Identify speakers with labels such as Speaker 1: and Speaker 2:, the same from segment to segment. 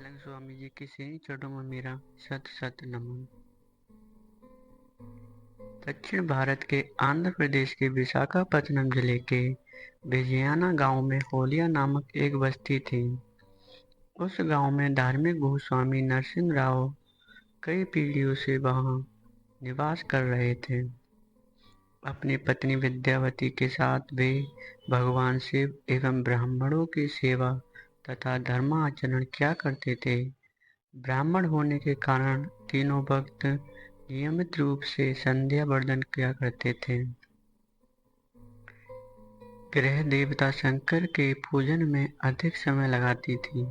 Speaker 1: तेलंग स्वामी जी के श्री चरणों में मेरा शत शत नमन। दक्षिण भारत के आंध्र प्रदेश के विशाखापत्तनम जिले के विजयाना गांव में होलिया नामक एक बस्ती थी। उस गांव में धार्मिक भूस्वामी नरसिंह राव कई पीढ़ियों से वहां निवास कर रहे थे। अपनी पत्नी विद्यावती के साथ वे भगवान शिव एवं ब्राह्मणों की सेवा तथा धर्माचरण किया करते थे। ब्राह्मण होने के कारण तीनों भक्त नियमित रूप से संध्या वंदन किया करते थे। ग्रह देवता शंकर के पूजन में अधिक समय लगाती थी।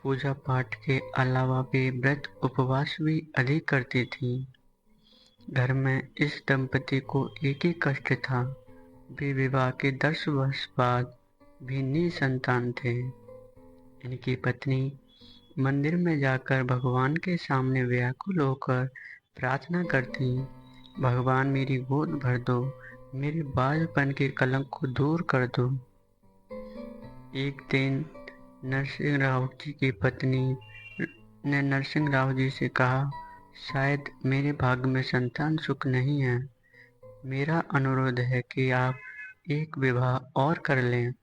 Speaker 1: पूजा पाठ के अलावा वे व्रत उपवास भी अधिक करती थी। घर में इस दंपति को एक ही कष्ट था, वे विवाह के 10 वर्ष बाद भी निसंतान थे। इनकी पत्नी मंदिर में जाकर भगवान के सामने व्याकुल होकर प्रार्थना करती, भगवान मेरी गोद भर दो, मेरे बालपन के कलंक को दूर कर दो। एक दिन नरसिंह राव जी की पत्नी ने नरसिंह राव जी से कहा, शायद मेरे भाग्य में संतान सुख नहीं है। मेरा अनुरोध है कि आप एक विवाह और कर लें।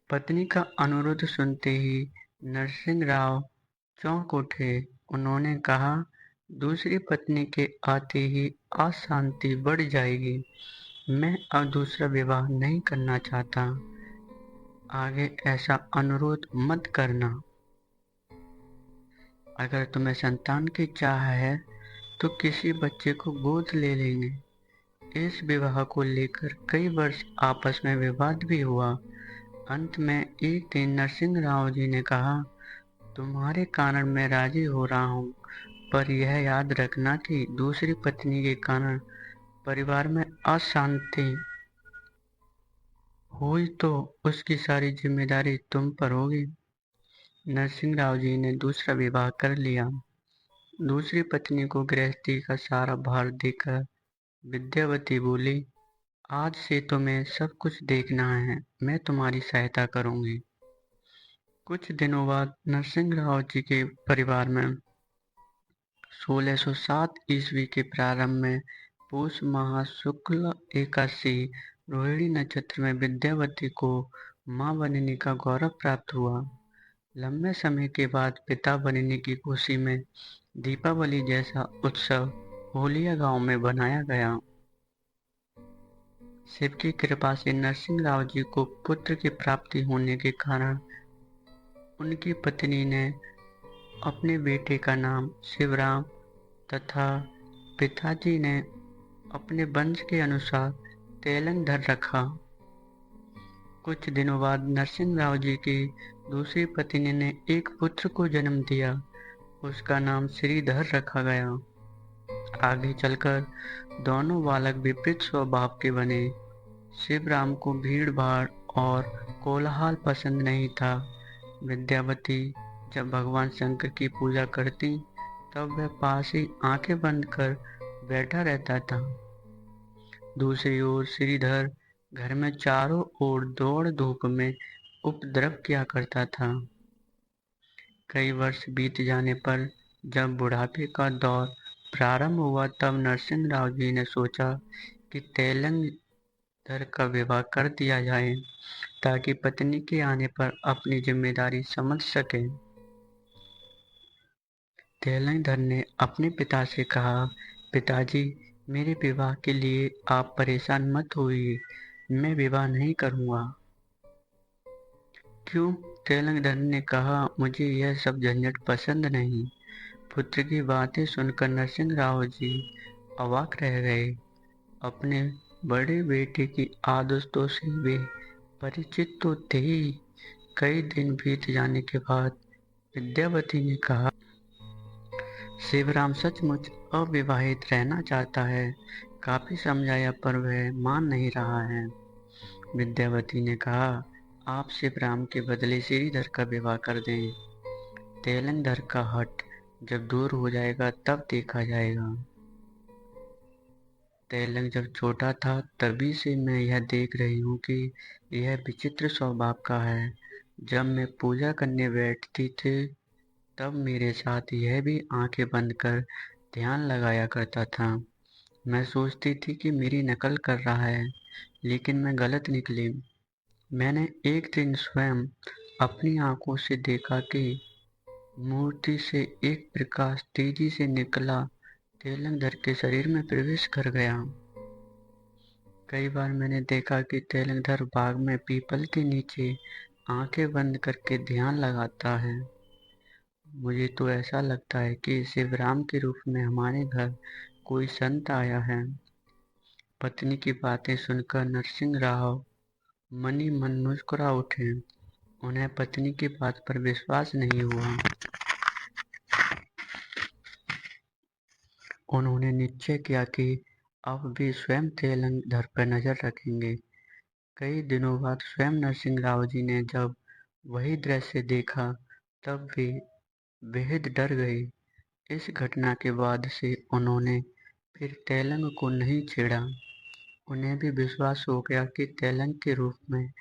Speaker 1: पत्नी का अनुरोध सुनते ही नरसिंह राव चौंक उठे। उन्होंने कहा, दूसरी पत्नी के आते ही अशांति बढ़ जाएगी। मैं अब दूसरा विवाह नहीं करना चाहता। आगे ऐसा अनुरोध मत करना। अगर तुम्हें संतान की चाह है तो किसी बच्चे को गोद ले लेंगे। इस विवाह को लेकर कई वर्ष आपस में विवाद भी हुआ। अंत में एक दिन नरसिंह राव जी ने कहा, तुम्हारे कारण मैं राजी हो रहा हूँ, पर यह याद रखना कि दूसरी पत्नी के कारण परिवार में अशांति हुई तो उसकी सारी जिम्मेदारी तुम पर होगी। नरसिंह राव जी ने दूसरा विवाह कर लिया। दूसरी पत्नी को गृहस्थी का सारा भार देकर विद्यावती बोली, आज से तुम्हें सब कुछ देखना है, मैं तुम्हारी सहायता करूंगी। कुछ दिनों बाद नरसिंह राव जी के परिवार में 1607 ईस्वी के प्रारंभ में पूष माह शुक्ल एकादशी रोहिणी नक्षत्र में विद्यावती को मां बनने का गौरव प्राप्त हुआ। लंबे समय के बाद पिता बनने की खुशी में दीपावली जैसा उत्सव होलिया गांव में बनाया गया। शिव की कृपा से नरसिंह राव जी को पुत्र की प्राप्ति होने के कारण उनकी पत्नी ने अपने बेटे का नाम शिवराम तथा पिताजी ने अपने वंश के अनुसार तेलंगधर रखा। कुछ दिनों बाद नरसिंह राव जी की दूसरी पत्नी ने एक पुत्र को जन्म दिया। उसका नाम श्रीधर रखा गया। आगे चलकर दोनों बालक विपरीत स्वभाव के बने। शिवराम को भीड़ भाड़ और कोलाहल पसंद नहीं था। विद्यावती जब भगवान शंकर की पूजा करती तब वह पास ही आंखें बंद कर बैठा रहता था। दूसरी ओर श्रीधर घर में चारों ओर दौड़ धूप में उपद्रव किया करता था। कई वर्ष बीत जाने पर जब बुढ़ापे का दौर प्रारंभ हुआ तब नरसिंह राव जी ने सोचा कि तेलंगधर का विवाह कर दिया जाए ताकि पत्नी के आने पर अपनी जिम्मेदारी समझ सके। तेलंगधर ने अपने पिता से कहा, पिताजी, मेरे विवाह के लिए आप परेशान मत होइए, मैं विवाह नहीं करूंगा। क्यों? तेलंगधर ने कहा, मुझे यह सब झंझट पसंद नहीं। पुत्र की बातें सुनकर नरसिंह राव जी अवाक रह गए। अपने बड़े बेटे की आदतों से वे परिचित तो थे ही। कई दिन बीत जाने के बाद विद्यावती ने कहा, शिवराम सचमुच अविवाहित रहना चाहता है। काफी समझाया पर वह मान नहीं रहा है। विद्यावती ने कहा, आप शिवराम के बदले श्रीधर का विवाह कर दें। तेलंगधर का हट जब दूर हो जाएगा तब देखा जाएगा। तेलंग जब छोटा था तभी से मैं यह देख रही हूँ कि यह विचित्र स्वभाव का है। जब मैं पूजा करने बैठती थी तब मेरे साथ यह भी आंखें बंद कर ध्यान लगाया करता था। मैं सोचती थी कि मेरी नकल कर रहा है, लेकिन मैं गलत निकली। मैंने एक दिन स्वयं अपनी आंखों से देखा कि मूर्ति से एक प्रकाश तेजी से निकला, तेलंगधर के शरीर में प्रवेश कर गया। कई बार मैंने देखा कि तेलंगधर बाग में पीपल के नीचे आंखें बंद करके ध्यान लगाता है। मुझे तो ऐसा लगता है कि शिवराम के रूप में हमारे घर कोई संत आया है। पत्नी की बातें सुनकर नरसिंह राव मनी मन मुस्कुरा उठे। उन्हें पत्नी की बात पर विश्वास नहीं हुआ। उन्होंने निश्चय किया कि अब वे स्वयं तेलंगधर पर नजर रखेंगे। कई दिनों बाद स्वयं नरसिंह राव जी ने जब वही दृश्य देखा तब वे बेहद डर गए। इस घटना के बाद से उन्होंने फिर तेलंग को नहीं छेड़ा। उन्हें भी विश्वास हो गया कि तेलंग के रूप में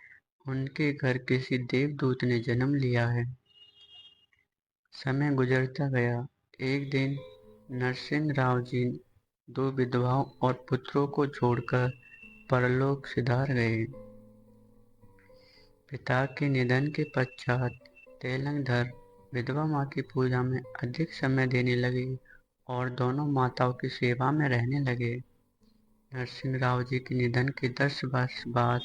Speaker 1: उनके घर किसी देवदूत ने जन्म लिया है। समय गुजरता गया। एक दिन नरसिंह राव जी दो विधवाओं और पुत्रों को छोड़कर परलोक सिधार गए। पिता के निधन के पश्चात तेलंगधर विधवा माँ की पूजा में अधिक समय देने लगे और दोनों माताओं की सेवा में रहने लगे। नरसिंह राव जी के निधन के 10 वर्ष बाद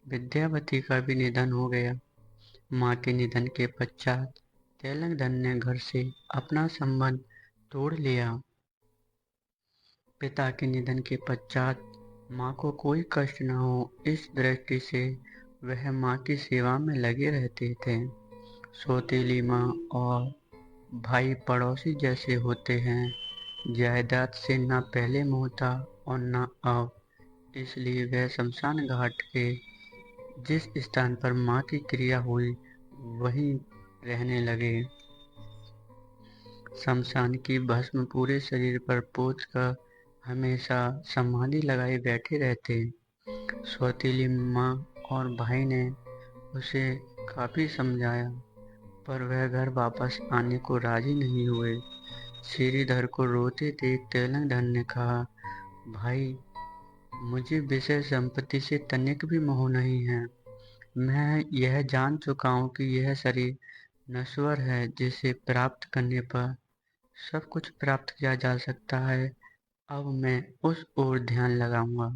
Speaker 1: विद्यावती का भी निधन हो गया। माँ के निधन के पश्चात तेलंगधर ने घर से अपना संबंध तोड़ लिया। पिता के निधन के पश्चात माँ को कोई कष्ट न हो, इस दृष्टि से वह माँ की सेवा में लगे रहते थे। सौतेली माँ और भाई पड़ोसी जैसे होते हैं। जायदाद से न पहले मोह था और न अब, इसलिए वह शमशान घाट के जिस स्थान पर माँ की क्रिया हुई वहीं रहने लगे। शमशान की भस्म पूरे शरीर पर पोत कर हमेशा समाधि लगाए बैठे रहते। सौतेली माँ और भाई ने उसे काफी समझाया, पर वह घर वापस आने को राजी नहीं हुए। श्रीधर को रोते देख तेलंगधर ने कहा, भाई, मुझे विषय संपत्ति से तनिक भी मोह नहीं है। मैं यह जान चुका हूँ कि यह शरीर नश्वर है, जिसे प्राप्त करने पर सब कुछ प्राप्त किया जा सकता है। अब मैं उस ओर ध्यान लगाऊंगा।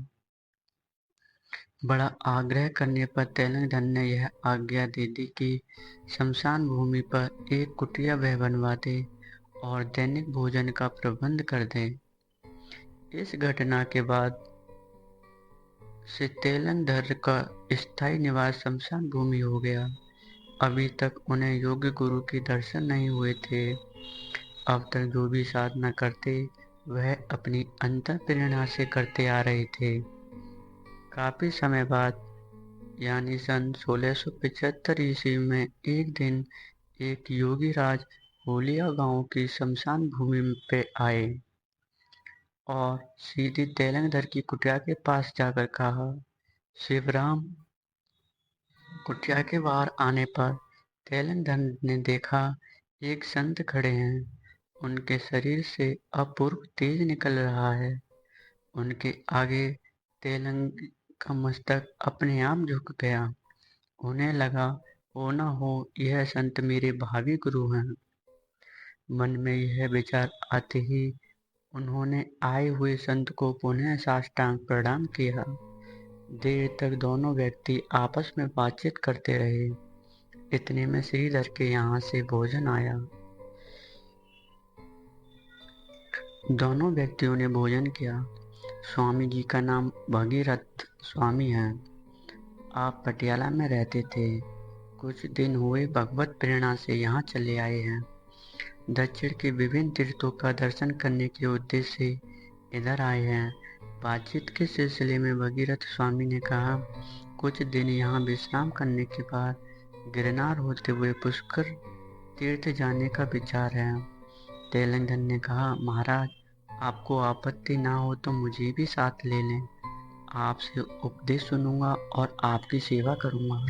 Speaker 1: बड़ा आग्रह करने पर तेलंगधर ने यह आज्ञा दे दी कि शमशान भूमि पर एक कुटिया वह बनवा दे और दैनिक भोजन का प्रबंध कर दे। इस घटना के बाद से तेलंगधर का स्थायी निवास शमशान भूमि हो गया। अभी तक उन्हें योग्य गुरु के दर्शन नहीं हुए थे। अब तक जो भी साधना करते वह अपनी अंतर प्रेरणा से करते आ रहे थे। काफी समय बाद यानी सन 1675 ईस्वी में एक दिन एक योगी राज होलिया गांव की शमशान भूमि पे आए और सीधी तेलंगधर की कुटिया के पास जाकर कहा, शिवराम। कुटिया के बाहर आने पर तेलंगधर ने देखा एक संत खड़े हैं। उनके शरीर से अपूर्व तेज निकल रहा है। उनके आगे तेलंग का मस्तक अपने आप झुक गया। उन्हें लगा, हो न हो यह संत मेरे भावी गुरु हैं। मन में यह विचार आते ही उन्होंने आए हुए संत को पुनः साष्टांग प्रणाम किया। देर तक दोनों व्यक्ति आपस में बातचीत करते रहे। इतने में श्रीधर के यहाँ से भोजन आया। दोनों व्यक्तियों ने भोजन किया। स्वामी जी का नाम भगीरथ स्वामी है। आप पटियाला में रहते थे। कुछ दिन हुए भगवत प्रेरणा से यहाँ चले आए हैं। दक्षिण के विभिन्न तीर्थों का दर्शन करने के उद्देश्य से इधर आए हैं। बातचीत के सिलसिले में भगीरथ स्वामी ने कहा, कुछ दिन यहाँ विश्राम करने के बाद गिरनार होते हुए पुष्कर तीर्थ जाने का विचार है। तेलंगधर ने कहा, महाराज, आपको आपत्ति ना हो तो मुझे भी साथ ले लें। आपसे उपदेश सुनूंगा और आपकी सेवा करूंगा।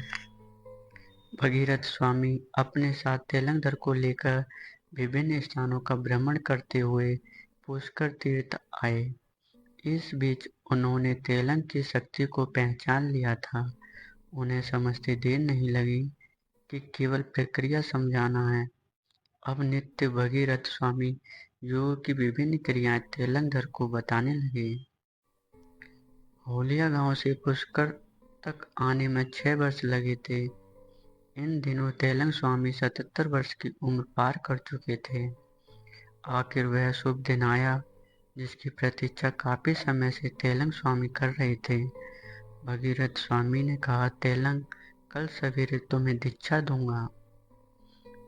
Speaker 1: भगीरथ स्वामी अपने साथ तेलंगधर को लेकर विभिन्न स्थानों का भ्रमण करते हुए पुष्कर तीर्थ आए। इस बीच उन्होंने तेलंग की शक्ति को पहचान लिया था। उन्हें समझते देर नहीं लगी कि केवल प्रक्रिया समझाना है। अब नित्य भगीरथ स्वामी योग की विभिन्न क्रियाएं तेलंगधर को बताने लगे। होलिया गांव से पुष्कर तक आने में 6 वर्ष लगे थे। इन दिनों तेलंग स्वामी 77 वर्ष की उम्र पार कर चुके थे। आखिर वह शुभ दिन आया जिसकी प्रतीक्षा काफी समय से तेलंग स्वामी कर रहे थे। भगीरथ स्वामी ने कहा, तेलंग, कल सवेरे तुम्हें दीक्षा दूंगा।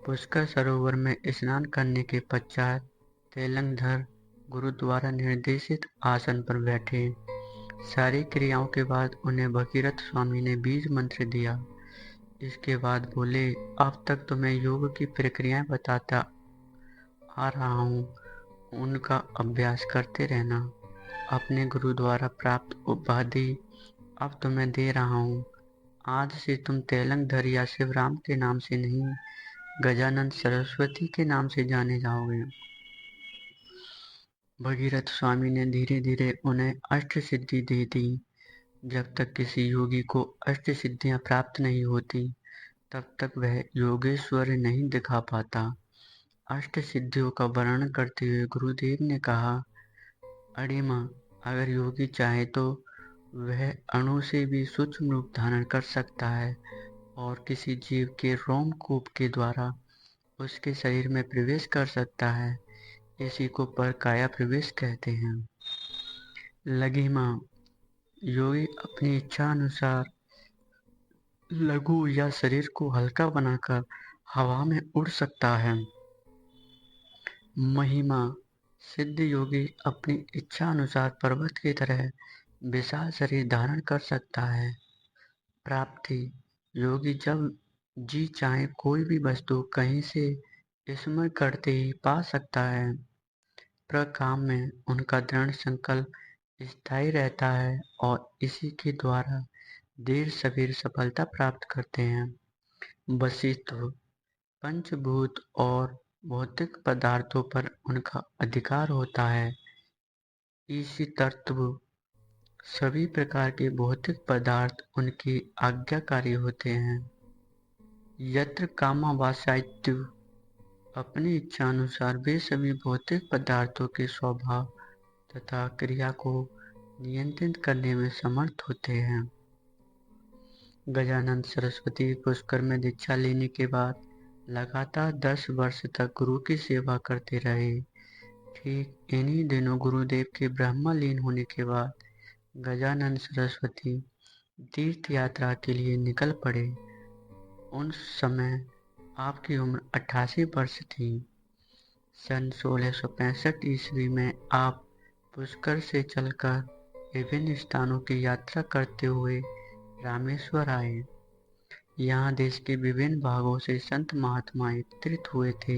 Speaker 1: पुष्कर सरोवर में स्नान करने के पश्चात तेलंगधर गुरुद्वारा निर्देशित आसन पर बैठे। सारी क्रियाओं के बाद उन्हें भगीरथ स्वामी ने बीज मंत्र दिया। इसके बाद बोले, अब तक तुम्हें योग की प्रक्रियाएं बताता आ रहा हूँ, उनका अभ्यास करते रहना। अपने गुरु द्वारा प्राप्त उपाधि अब तुम्हें दे रहा हूँ। आज से तुम तेलंगधर या शिवराम के नाम से नहीं, गजानन सरस्वती के नाम से जाने जाओगे। भगीरथ स्वामी ने धीरे धीरे उन्हें अष्ट सिद्धि दे दी। जब तक किसी योगी को अष्ट सिद्धियां प्राप्त नहीं होती तब तक वह योगेश्वर नहीं दिखा पाता। अष्ट सिद्धियों का वर्णन करते हुए गुरुदेव ने कहा, अरे माँ, अगर योगी चाहे तो वह अणु से भी सूक्ष्म रूप धारण कर सकता है और किसी जीव के रोमकूप के द्वारा उसके शरीर में प्रवेश कर सकता है। इसी को परकाया प्रवेश कहते हैं। लघिमा, योगी अपनी इच्छा अनुसार लघु या शरीर को हल्का बनाकर हवा में उड़ सकता है। महिमा, सिद्ध योगी अपनी इच्छा अनुसार पर्वत की तरह विशाल शरीर धारण कर सकता है। प्राप्ति, योगी जब जी चाहे कोई भी वस्तु कहीं से स्मरण करते ही पा सकता है। प्रकाम में उनका दृढ़ संकल्प स्थायी रहता है और इसी के द्वारा देर सवेर सफलता प्राप्त करते हैं। वशिष्ठ, पंचभूत और भौतिक पदार्थों पर उनका अधिकार होता है। इसी तत्व, सभी प्रकार के भौतिक पदार्थ उनकी आज्ञाकारी होते हैं। यत्र कामावासायत्यु, अपनी इच्छा अनुसार वे सभी भौतिक पदार्थों के स्वभाव तथा क्रिया को नियंत्रित करने में समर्थ होते हैं। गजानन सरस्वती पुष्कर में दीक्षा लेने के बाद लगातार 10 वर्ष तक गुरु की सेवा करते रहे। ठीक इन्हीं दिनों गुरुदेव के ब्रह्मलीन होने के बाद गजानन सरस्वती तीर्थ यात्रा के लिए निकल पड़े। उन समय आपकी उम्र 88 वर्ष थी। सन 1665 ईस्वी में आप पुष्कर से चलकर विभिन्न स्थानों की यात्रा करते हुए रामेश्वर आए। यहाँ देश के विभिन्न भागों से संत महात्मा एकत्रित हुए थे।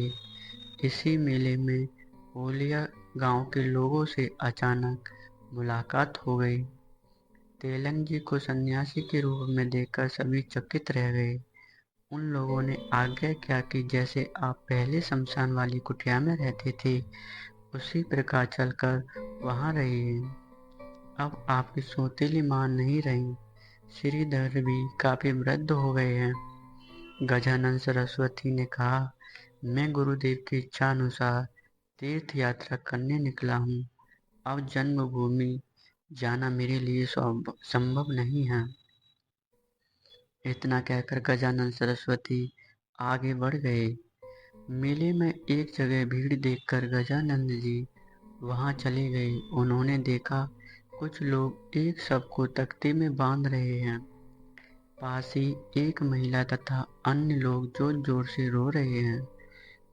Speaker 1: इसी मेले में होलिया गांव के लोगों से अचानक मुलाकात हो गई। तेलंग जी को सन्यासी के रूप में देखकर सभी चकित रह गए। उन लोगों ने आज्ञा किया कि जैसे आप पहले शमशान वाली कुटिया में रहते थे उसी प्रकार चलकर वहां रहिए। अब आपकी सौतेली मां नहीं रही, श्रीधर भी काफी वृद्ध हो गए हैं। गजानन सरस्वती ने कहा, मैं गुरुदेव की इच्छा अनुसार तीर्थ यात्रा करने निकला हूँ। अब जन्मभूमि जाना मेरे लिए संभव नहीं है। इतना कहकर गजानन सरस्वती आगे बढ़ गए। मेले में एक जगह भीड़ देखकर गजानंद जी वहां चले गए। उन्होंने देखा कुछ लोग एक शव को तख्ते में बांध रहे हैं। पास ही एक महिला तथा अन्य लोग जोर जोर से रो रहे हैं।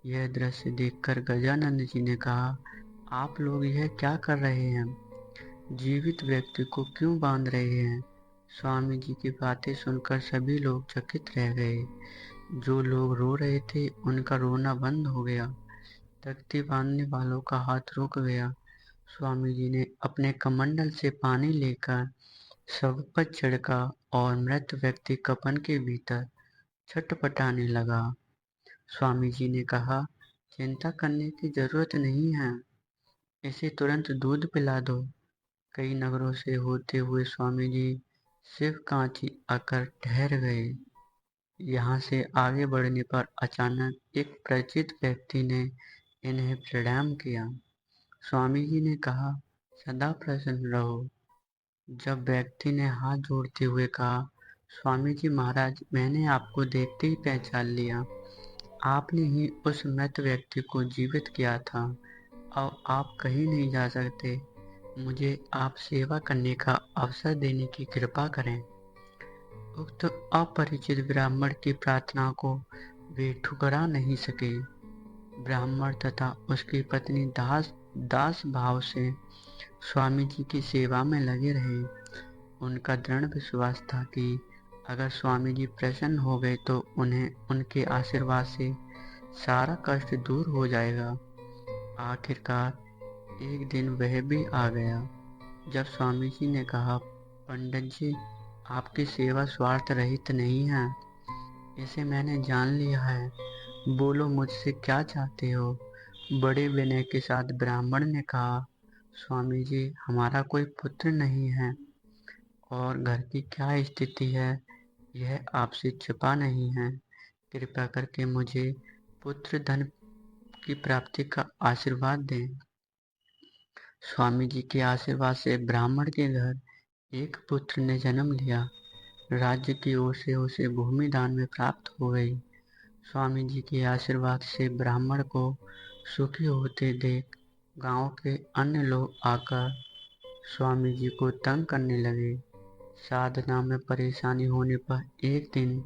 Speaker 1: यह दृश्य देखकर गजानंद जी ने कहा, आप लोग यह क्या कर रहे हैं? जीवित व्यक्ति को क्यों बांध रहे हैं? स्वामी जी की बातें सुनकर सभी लोग चकित रह गए। जो लोग रो रहे थे उनका रोना बंद हो गया। तख्ती बांधने वालों का हाथ रुक गया। स्वामी जी ने अपने कमंडल से पानी लेकर शव पर छिड़का और मृत व्यक्ति कफन के भीतर छटपटाने लगा। स्वामी जी ने कहा, चिंता करने की जरूरत नहीं है, इसे तुरंत दूध पिला दो। कई नगरों से होते हुए स्वामी जी शिवकांची आकर ठहर गए। यहाँ से आगे बढ़ने पर अचानक एक परिचित व्यक्ति ने इन्हें प्रणाम किया। स्वामी जी ने कहा, सदा प्रसन्न रहो। जब व्यक्ति ने हाथ जोड़ते हुए कहा, स्वामी जी महाराज, मैंने आपको देखते ही पहचान लिया। आपने ही उस मृत व्यक्ति को जीवित किया था। अब आप कहीं नहीं जा सकते। मुझे आप सेवा करने का अवसर देने की कृपा करें। उक्त अपरिचित ब्राह्मण की प्रार्थना को वे ठुकरा नहीं सके। ब्राह्मण तथा उसकी पत्नी दास भाव से स्वामी जी की सेवा में लगे रहे। उनका दृढ़ विश्वास था कि अगर स्वामी जी प्रसन्न हो गए तो उन्हें उनके आशीर्वाद से सारा कष्ट दूर हो जाएगा। आखिरकार एक दिन वह भी आ गया जब स्वामी जी ने कहा, पंडित जी, आपकी सेवा स्वार्थ रहित नहीं है, इसे मैंने जान लिया है। बोलो, मुझसे क्या चाहते हो? बड़े विनय के साथ ब्राह्मण ने कहा, स्वामी जी, हमारा कोई पुत्र नहीं है और घर की क्या स्थिति है यह आपसे छिपा नहीं है। कृपया करके मुझे पुत्र धन की प्राप्ति का आशीर्वाद दें। स्वामी जी के आशीर्वाद से ब्राह्मण के घर एक पुत्र ने जन्म लिया। राज्य की ओर से उसे भूमि दान में प्राप्त हो गई। स्वामी जी के आशीर्वाद से ब्राह्मण को सुखी होते देख गांव के अन्य लोग आकर स्वामी जी को तंग करने लगे। साधना में परेशानी होने पर एक दिन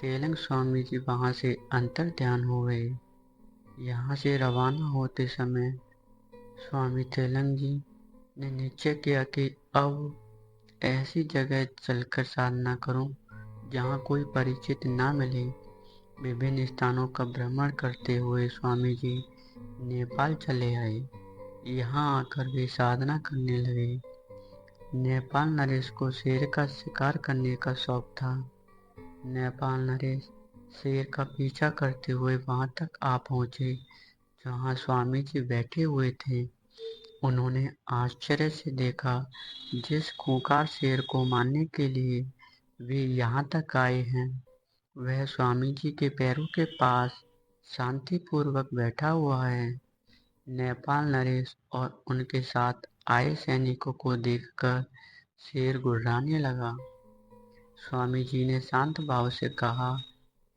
Speaker 1: तेलंग स्वामी जी वहां से अंतर ध्यान हो गए। यहाँ से रवाना होते समय स्वामी तेलंग जी ने निश्चय किया कि अब ऐसी जगह चलकर साधना करूं जहाँ कोई परिचित ना मिले। विभिन्न स्थानों का भ्रमण करते हुए स्वामी जी नेपाल चले आए। यहाँ आकर वे साधना करने लगे। नेपाल नरेश को शेर का शिकार करने का शौक था। नेपाल नरेश शेर का पीछा करते हुए वहां तक आ पहुंचे जहां स्वामी जी बैठे हुए थे। उन्होंने आश्चर्य से देखा, जिस खूंखार शेर को मारने के लिए वे यहाँ तक आए हैं वह स्वामी जी के पैरों के पास शांतिपूर्वक बैठा हुआ है। नेपाल नरेश और उनके साथ आए सैनिकों को देखकर शेर गुर्राने लगा। स्वामी जी ने शांत भाव से कहा,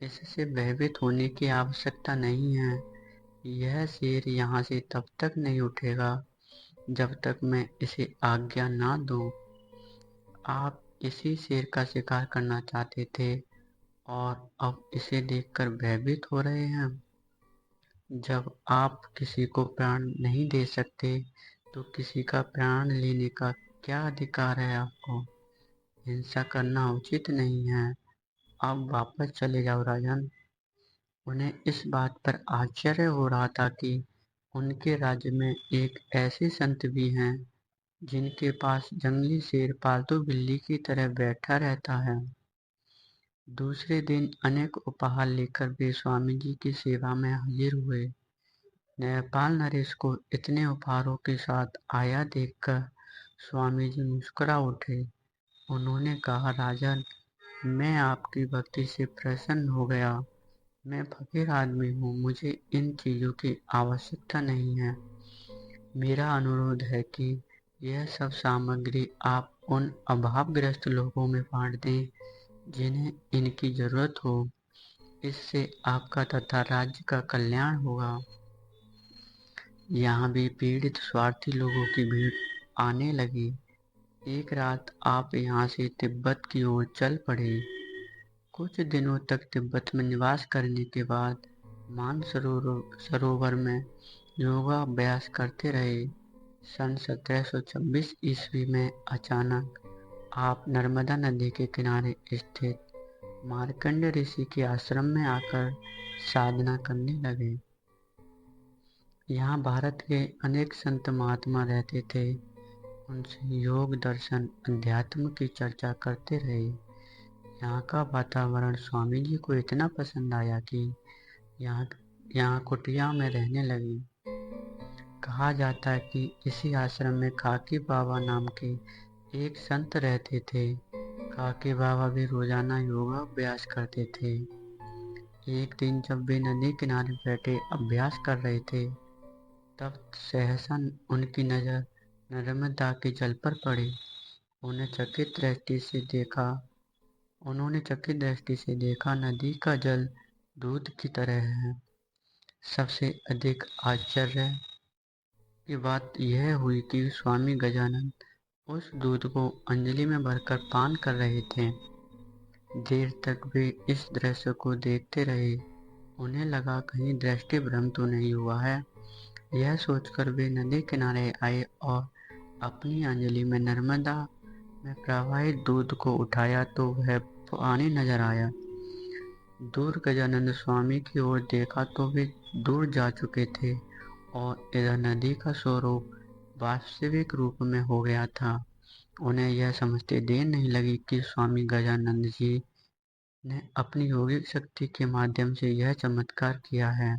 Speaker 1: इससे भयभीत होने की आवश्यकता नहीं है। यह शेर यहाँ से तब तक नहीं उठेगा जब तक मैं इसे आज्ञा ना दूं। आप इसी शेर का शिकार करना चाहते थे और अब इसे देखकर भयभीत हो रहे हैं। जब आप किसी को प्राण नहीं दे सकते तो किसी का प्राण लेने का क्या अधिकार है आपको? हिंसा करना उचित नहीं है। आप वापस चले जाओ राजन। उन्हें इस बात पर आश्चर्य हो रहा था कि उनके राज्य में एक ऐसे संत भी हैं जिनके पास जंगली शेर पालतू बिल्ली की तरह बैठा रहता है। दूसरे दिन अनेक उपहार लेकर वे स्वामी जी की सेवा में हाजिर हुए। नेपाल नरेश को इतने उपहारों के साथ आया देखकर स्वामी जी मुस्कुरा उठे। उन्होंने कहा, राजन, मैं आपकी भक्ति से प्रसन्न हो गया। मैं फकीर आदमी हूँ, मुझे इन चीज़ों की आवश्यकता नहीं है। मेरा अनुरोध है कि यह सब सामग्री आप उन अभावग्रस्त लोगों में बांट दें जिन्हें इनकी जरूरत हो। इससे आपका तथा राज्य का कल्याण होगा। यहाँ भी पीड़ित स्वार्थी लोगों की भीड़ आने लगी। एक रात आप यहाँ से तिब्बत की ओर चल पड़े। कुछ दिनों तक तिब्बत में निवास करने के बाद मानसरोवर में योगाभ्यास करते रहे। सन 1726 ईस्वी में अचानक आप नर्मदा नदी के किनारे स्थित मार्कंड ऋषि के आश्रम में आकर साधना करने लगे। यहाँ भारत के अनेक संत महात्मा रहते थे। उनसे योग, दर्शन, अध्यात्म की चर्चा करते रहे। यहाँ का वातावरण स्वामी जी को इतना पसंद आया कि यहाँ यहाँ कुटिया में रहने लगे। कहा जाता है कि इसी आश्रम में खाकी बाबा नाम के एक संत रहते थे। खाकी बाबा भी रोजाना योगा अभ्यास करते थे। एक दिन जब वे नदी किनारे बैठे अभ्यास कर रहे थे, तब सहसा उनकी नज़र नर्मदा के जल पर पड़ी। उन्होंने चकित दृष्टि से देखा नदी का जल दूध की तरह है। सबसे अधिक आश्चर्य की बात यह हुई कि स्वामी गजानन उस दूध को अंजलि में भरकर पान कर रहे थे। देर तक वे इस दृश्य को देखते रहे। उन्हें लगा कहीं दृष्टि भ्रम तो नहीं हुआ है। यह सोचकर वे नदी किनारे आए और अपनी अंजलि में नर्मदा में प्रवाहित दूध को उठाया तो वह पानी नजर आया। दूर गजानंद स्वामी की ओर देखा तो वे दूर जा चुके थे और इधर नदी का स्वरूप वास्तविक रूप में हो गया था। उन्हें यह समझते देर नहीं लगी कि स्वामी गजानंद जी ने अपनी योगिक शक्ति के माध्यम से यह चमत्कार किया है।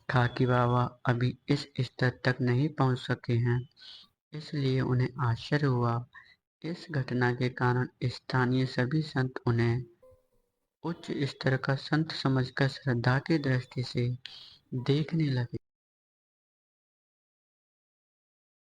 Speaker 1: खाकी बाबा अभी इस स्तर तक नहीं पहुंच सके हैं, इसलिए उन्हें आश्चर्य हुआ। इस घटना के कारण स्थानीय सभी संत उन्हें उच्च स्तर का संत समझकर श्रद्धा की दृष्टि से देखने लगे।